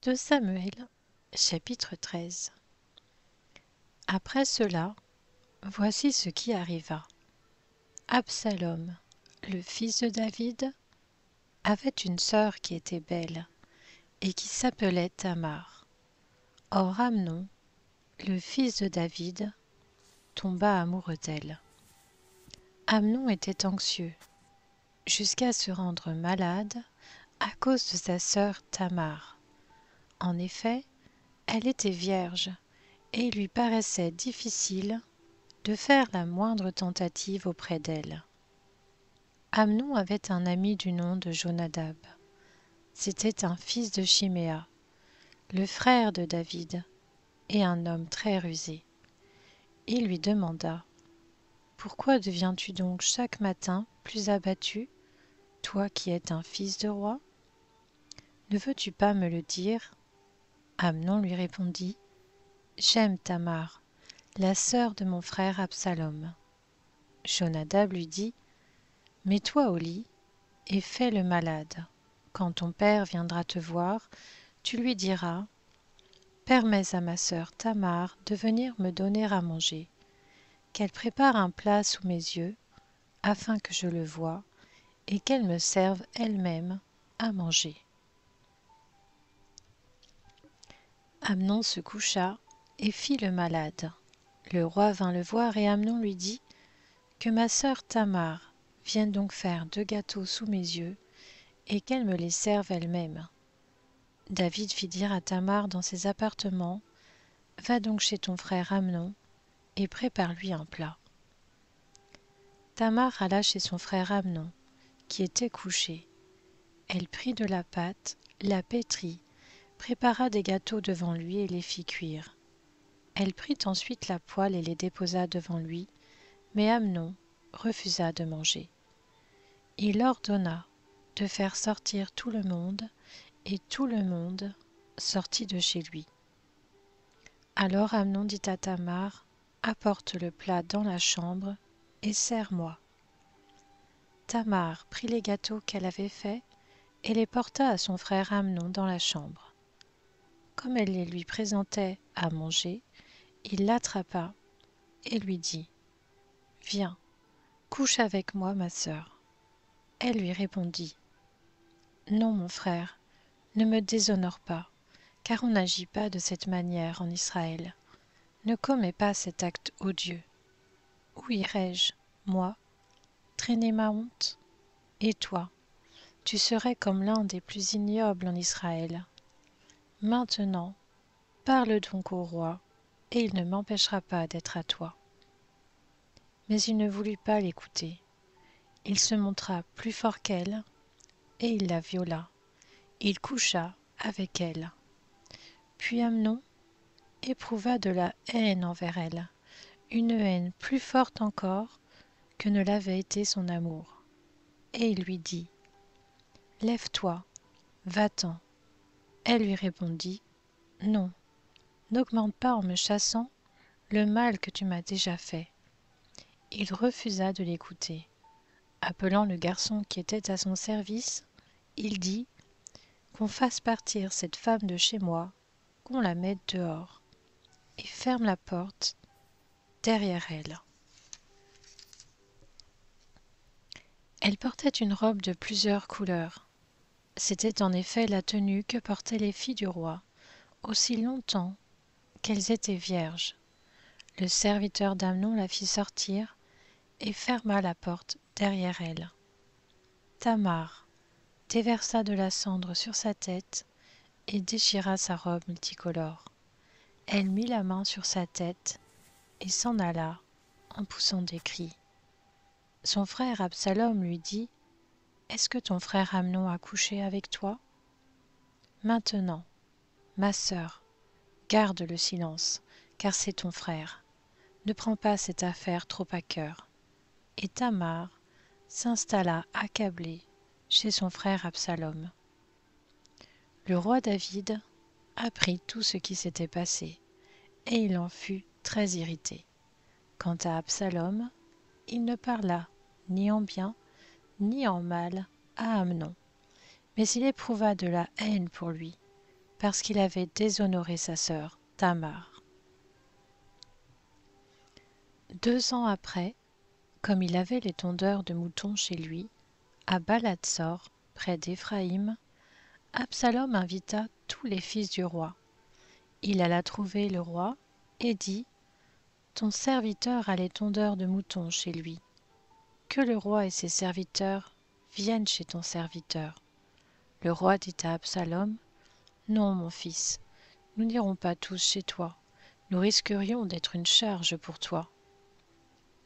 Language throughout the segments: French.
De Samuel, chapitre 13. Après cela, voici ce qui arriva. Absalom, le fils de David, avait une sœur qui était belle et qui s'appelait Tamar. Or Amnon, le fils de David, tomba amoureux d'elle. Amnon était anxieux, jusqu'à se rendre malade à cause de sa sœur Tamar. En effet, elle était vierge, et il lui paraissait difficile de faire la moindre tentative auprès d'elle. Amnon avait un ami du nom de Jonadab. C'était un fils de Chiméa, le frère de David, et un homme très rusé. Il lui demanda: « Pourquoi deviens-tu donc chaque matin plus abattu, toi qui es un fils de roi? Ne veux-tu pas me le dire ?» Amnon lui répondit: « J'aime Tamar, la sœur de mon frère Absalom. » Jonadab lui dit: « Mets-toi au lit et fais le malade. Quand ton père viendra te voir, tu lui diras: Permets à ma sœur Tamar de venir me donner à manger, qu'elle prépare un plat sous mes yeux, afin que je le voie, et qu'elle me serve elle-même à manger. » Amnon se coucha et fit le malade. Le roi vint le voir et Amnon lui dit: « Que ma sœur Tamar vienne donc faire 2 gâteaux sous mes yeux, et qu'elle me les serve elle-même. » David fit dire à Tamar dans ses appartements: « Va donc chez ton frère Amnon et prépare-lui un plat. » Tamar alla chez son frère Amnon, qui était couché. Elle prit de la pâte, la pétrit, prépara des gâteaux devant lui et les fit cuire. Elle prit ensuite la poêle et les déposa devant lui, mais Amnon refusa de manger. Il ordonna de faire sortir tout le monde, et tout le monde sortit de chez lui. Alors Amnon dit à Tamar: « Apporte le plat dans la chambre et sers-moi. » Tamar prit les gâteaux qu'elle avait faits et les porta à son frère Amnon dans la chambre. Comme elle les lui présentait à manger, il l'attrapa et lui dit: « Viens, couche avec moi, ma sœur. » Elle lui répondit: « Non, mon frère, ne me déshonore pas, car on n'agit pas de cette manière en Israël. Ne commets pas cet acte odieux. Où irais-je, moi, traîner ma honte? Et toi, tu serais comme l'un des plus ignobles en Israël. Maintenant, parle donc au roi, et il ne m'empêchera pas d'être à toi. » Mais il ne voulut pas l'écouter. Il se montra plus fort qu'elle, et il la viola. Il coucha avec elle. Puis Amnon éprouva de la haine envers elle, une haine plus forte encore que ne l'avait été son amour. Et il lui dit: « Lève-toi, va-t'en. » Elle lui répondit: « Non, n'augmente pas en me chassant le mal que tu m'as déjà fait. » Il refusa de l'écouter. Appelant le garçon qui était à son service, il dit: « Qu'on fasse partir cette femme de chez moi, qu'on la mette dehors, et ferme la porte derrière elle. » Elle portait une robe de plusieurs couleurs. C'était en effet la tenue que portaient les filles du roi, aussi longtemps qu'elles étaient vierges. Le serviteur d'Amnon la fit sortir et ferma la porte derrière elle. Tamar déversa de la cendre sur sa tête et déchira sa robe multicolore. Elle mit la main sur sa tête et s'en alla en poussant des cris. Son frère Absalom lui dit: « Est-ce que ton frère Amnon a couché avec toi? Maintenant, ma sœur, garde le silence, car c'est ton frère. Ne prends pas cette affaire trop à cœur. » Et Tamar s'installa accablée chez son frère Absalom. Le roi David apprit tout ce qui s'était passé, et il en fut très irrité. Quant à Absalom, il ne parla ni en bien ni en mal à Amnon, mais il éprouva de la haine pour lui, parce qu'il avait déshonoré sa sœur, Tamar. 2 ans après, comme il avait les tondeurs de moutons chez lui, à Balatsor, près d'Éphraïm, Absalom invita tous les fils du roi. Il alla trouver le roi et dit : « Ton serviteur a les tondeurs de moutons chez lui. Que le roi et ses serviteurs viennent chez ton serviteur. » Le roi dit à Absalom : « Non, mon fils, nous n'irons pas tous chez toi. Nous risquerions d'être une charge pour toi. »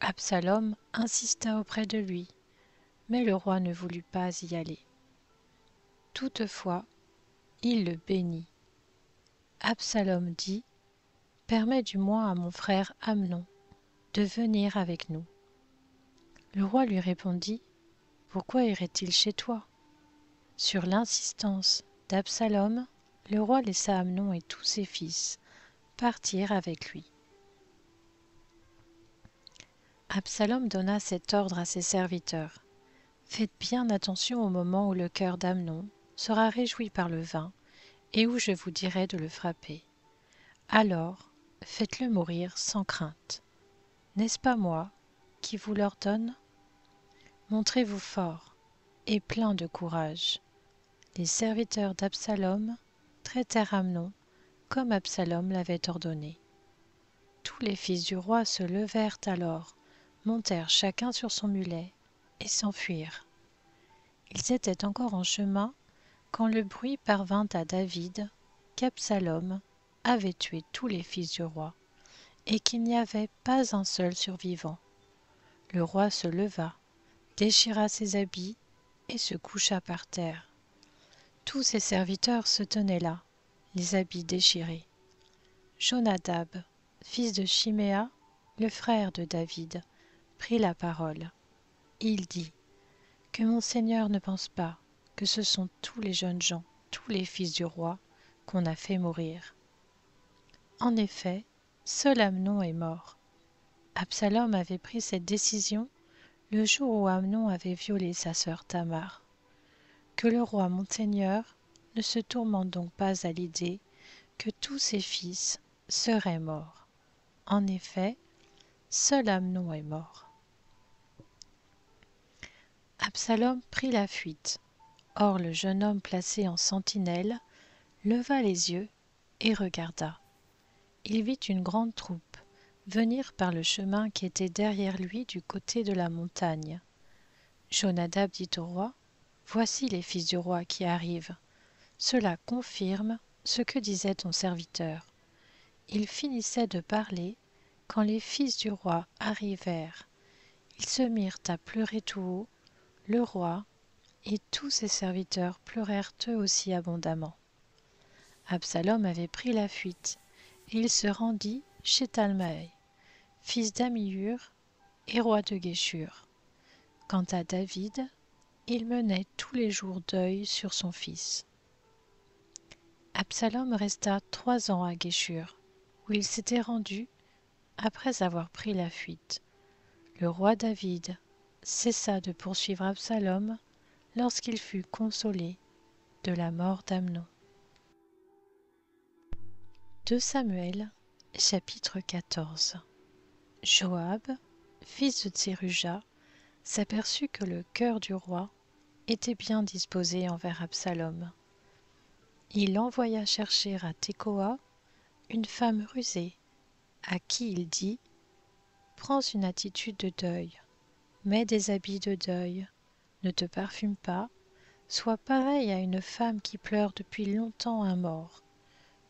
Absalom insista auprès de lui, mais le roi ne voulut pas y aller. Toutefois, il le bénit. Absalom dit : « Permets du moins à mon frère Amnon de venir avec nous. » Le roi lui répondit : « Pourquoi irait-il chez toi ? » Sur l'insistance d'Absalom, le roi laissa Amnon et tous ses fils partir avec lui. Absalom donna cet ordre à ses serviteurs : « Faites bien attention au moment où le cœur d'Amnon sera réjoui par le vin et où je vous dirai de le frapper. Alors, faites-le mourir sans crainte. N'est-ce pas moi qui vous l'ordonne ? Montrez-vous fort et plein de courage. » Les serviteurs d'Absalom traitèrent Amnon comme Absalom l'avait ordonné. Tous les fils du roi se levèrent alors, montèrent chacun sur son mulet et s'enfuirent. Ils étaient encore en chemin quand le bruit parvint à David qu'Absalom avait tué tous les fils du roi et qu'il n'y avait pas un seul survivant. Le roi se leva, déchira ses habits et se coucha par terre. Tous ses serviteurs se tenaient là, les habits déchirés. Jonadab, fils de Chiméa, le frère de David, prit la parole. Il dit : « Que mon Seigneur ne pense pas que ce sont tous les jeunes gens, tous les fils du roi, qu'on a fait mourir. En effet, seul Amnon est mort. Absalom avait pris cette décision le jour où Amnon avait violé sa sœur Tamar. Que le roi mon Seigneur ne se tourmente donc pas à l'idée que tous ses fils seraient morts. En effet, seul Amnon est mort. » Absalom prit la fuite. Or le jeune homme placé en sentinelle leva les yeux et regarda. Il vit une grande troupe venir par le chemin qui était derrière lui du côté de la montagne. Jonadab dit au roi : « Voici les fils du roi qui arrivent. Cela confirme ce que disait ton serviteur. » Il finissait de parler quand les fils du roi arrivèrent. Ils se mirent à pleurer tout haut. Le roi et tous ses serviteurs pleurèrent eux aussi abondamment. Absalom avait pris la fuite et il se rendit chez Talmaï, fils d'Amihur et roi de Géshur. Quant à David, il menait tous les jours deuil sur son fils. Absalom resta 3 ans à Géshur, où il s'était rendu après avoir pris la fuite. Le roi David cessa de poursuivre Absalom lorsqu'il fut consolé de la mort d'Amnon. 2 Samuel, chapitre 14. Joab, fils de Tseruja, s'aperçut que le cœur du roi était bien disposé envers Absalom. Il envoya chercher à Tekoa une femme rusée, à qui il dit : « Prends une attitude de deuil, mets des habits de deuil, ne te parfume pas, sois pareil à une femme qui pleure depuis longtemps un mort.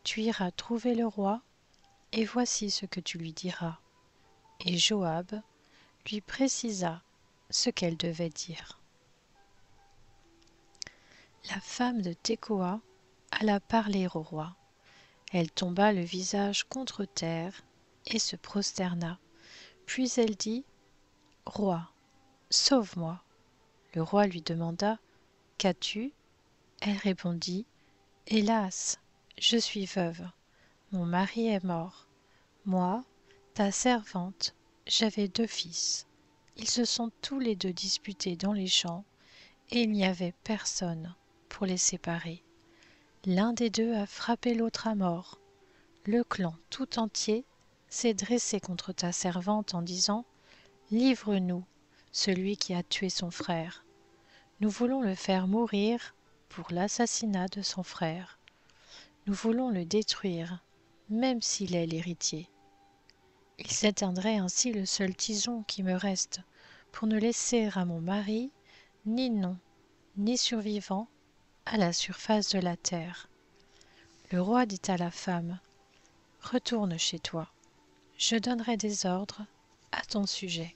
Tu iras trouver le roi, et voici ce que tu lui diras. » Et Joab lui précisa ce qu'elle devait dire. La femme de Tekoa alla parler au roi. Elle tomba le visage contre terre et se prosterna. Puis elle dit : « Roi, sauve-moi. » Le roi lui demanda : « Qu'as-tu ? » Elle répondit : « Hélas, je suis veuve. Mon mari est mort. Moi, ta servante, j'avais 2 fils. Ils se sont tous les 2 disputés dans les champs, et il n'y avait personne pour les séparer. L'un des deux a frappé l'autre à mort. Le clan tout entier s'est dressé contre ta servante en disant « Livre-nous, celui qui a tué son frère. Nous voulons le faire mourir pour l'assassinat de son frère. Nous voulons le détruire, même s'il est l'héritier. Il s'éteindrait ainsi le seul tison qui me reste, pour ne laisser à mon mari ni nom, ni survivant à la surface de la terre. » Le roi dit à la femme « Retourne chez toi, je donnerai des ordres à ton sujet. »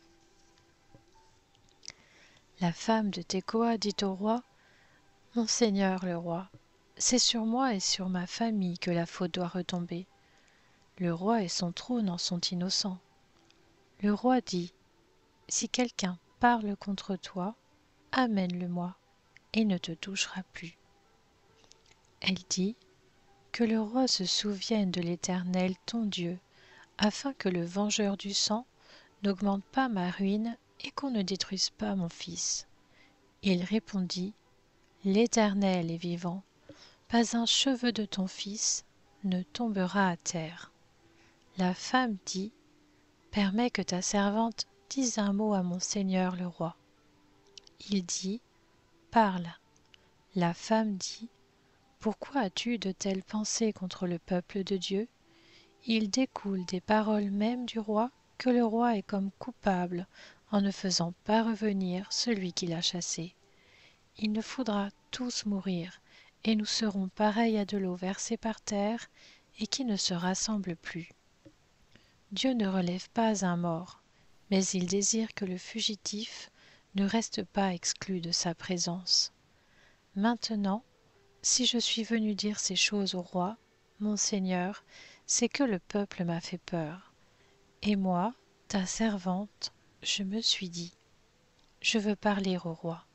La femme de Tekoa dit au roi « Mon seigneur le roi, c'est sur moi et sur ma famille que la faute doit retomber. Le roi et son trône en sont innocents. » Le roi dit « Si quelqu'un parle contre toi, amène-le-moi et ne te touchera plus. » Elle dit « Que le roi se souvienne de l'Éternel ton Dieu, afin que le vengeur du sang n'augmente pas ma ruine et qu'on ne détruise pas mon fils. » Il répondit « L'Éternel est vivant, pas un cheveu de ton fils ne tombera à terre. » La femme dit « Permets que ta servante dise un mot à mon seigneur le roi. » Il dit « Parle. » La femme dit « Pourquoi as-tu de telles pensées contre le peuple de Dieu? Il découle des paroles mêmes du roi que le roi est comme coupable en ne faisant pas revenir celui qui l'a chassé. Il nous faudra tous mourir, et nous serons pareils à de l'eau versée par terre et qui ne se rassemble plus. Dieu ne relève pas un mort, mais il désire que le fugitif ne reste pas exclu de sa présence. Maintenant, si je suis venu dire ces choses au roi, mon Seigneur, c'est que le peuple m'a fait peur. Et moi, ta servante, je me suis dit, je veux parler au roi.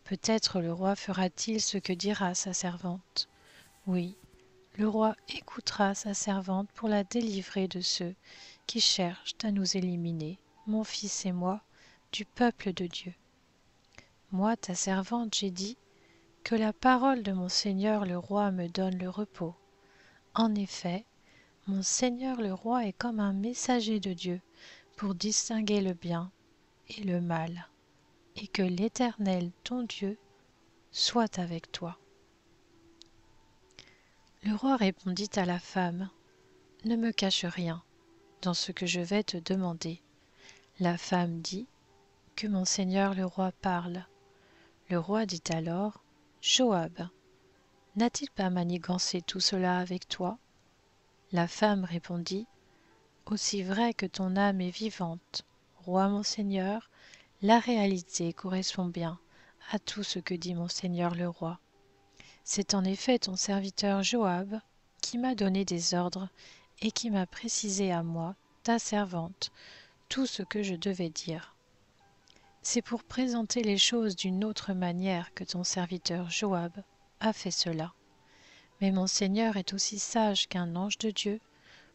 Peut-être le roi fera-t-il ce que dira sa servante. Oui, le roi écoutera sa servante pour la délivrer de ceux qui cherchent à nous éliminer, mon fils et moi, du peuple de Dieu. Moi, ta servante, j'ai dit, que la parole de mon Seigneur le roi me donne le repos. En effet, mon Seigneur le roi est comme un messager de Dieu pour distinguer le bien et le mal, et que l'Éternel, ton Dieu, soit avec toi. » Le roi répondit à la femme, « Ne me cache rien dans ce que je vais te demander. » La femme dit, « Que mon seigneur le roi parle. » Le roi dit alors, « Joab, n'a-t-il pas manigancé tout cela avec toi? » La femme répondit, « Aussi vrai que ton âme est vivante, roi mon seigneur, la réalité correspond bien à tout ce que dit mon seigneur le roi. C'est en effet ton serviteur Joab qui m'a donné des ordres et qui m'a précisé à moi, ta servante, tout ce que je devais dire. C'est pour présenter les choses d'une autre manière que ton serviteur Joab a fait cela. Mais mon Seigneur est aussi sage qu'un ange de Dieu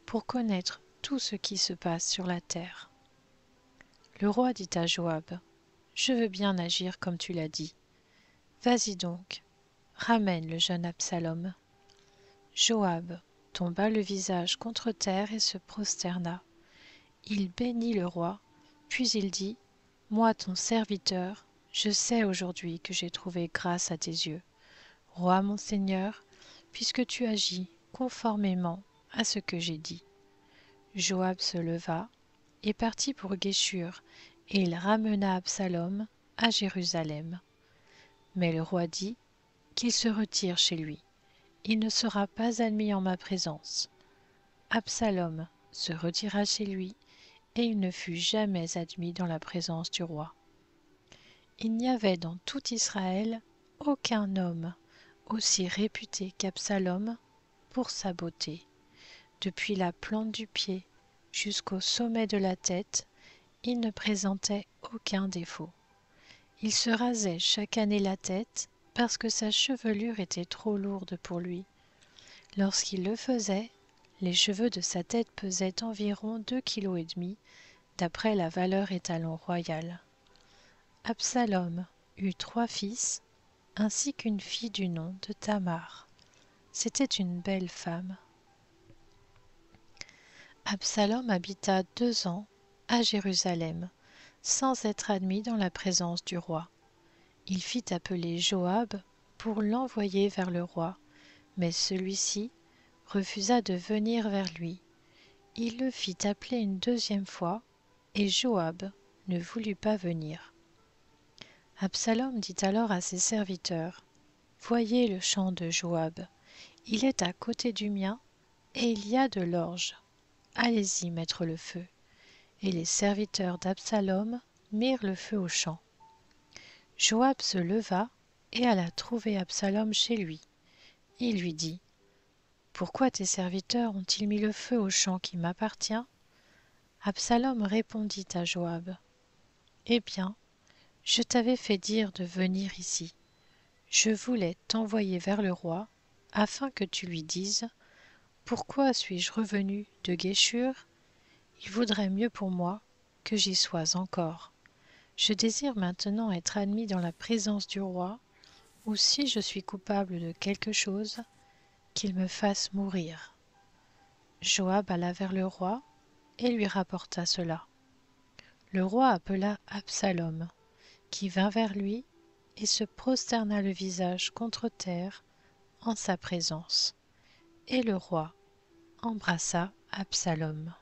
pour connaître tout ce qui se passe sur la terre. » Le roi dit à Joab, « Je veux bien agir comme tu l'as dit. Vas-y donc, ramène le jeune Absalom. » Joab tomba le visage contre terre et se prosterna. Il bénit le roi, puis il dit, « Moi, ton serviteur, je sais aujourd'hui que j'ai trouvé grâce à tes yeux, roi mon Seigneur, puisque tu agis conformément à ce que j'ai dit. » Joab se leva et partit pour Guéshur, et il ramena Absalom à Jérusalem. Mais le roi dit qu'il se retire chez lui. Il ne sera pas admis en ma présence. Absalom se retira chez lui, et il ne fut jamais admis dans la présence du roi. Il n'y avait dans tout Israël aucun homme aussi réputé qu'Absalom pour sa beauté. Depuis la plante du pied jusqu'au sommet de la tête, il ne présentait aucun défaut. Il se rasait chaque année la tête parce que sa chevelure était trop lourde pour lui. Lorsqu'il le faisait, les cheveux de sa tête pesaient environ 2,5 kg, d'après la valeur étalon royal. Absalom eut 3 fils, ainsi qu'une fille du nom de Tamar. C'était une belle femme. Absalom habita 2 ans à Jérusalem, sans être admis dans la présence du roi. Il fit appeler Joab pour l'envoyer vers le roi, mais celui-ci refusa de venir vers lui. Il le fit appeler une 2e fois, et Joab ne voulut pas venir. Absalom dit alors à ses serviteurs: Voyez le champ de Joab, il est à côté du mien, et il y a de l'orge. Allez-y mettre le feu. Et les serviteurs d'Absalom mirent le feu au champ. Joab se leva et alla trouver Absalom chez lui. Il lui dit: Pourquoi tes serviteurs ont-ils mis le feu au champ qui m'appartient? Absalom répondit à Joab: Eh bien, je t'avais fait dire de venir ici. Je voulais t'envoyer vers le roi, afin que tu lui dises: Pourquoi suis-je revenu de Guéshur? Il vaudrait mieux pour moi que j'y sois encore. Je désire maintenant être admis dans la présence du roi, ou si je suis coupable de quelque chose, qu'il me fasse mourir. Joab alla vers le roi et lui rapporta cela. Le roi appela Absalom, qui vint vers lui et se prosterna le visage contre terre en sa présence. Et le roi embrassa Absalom.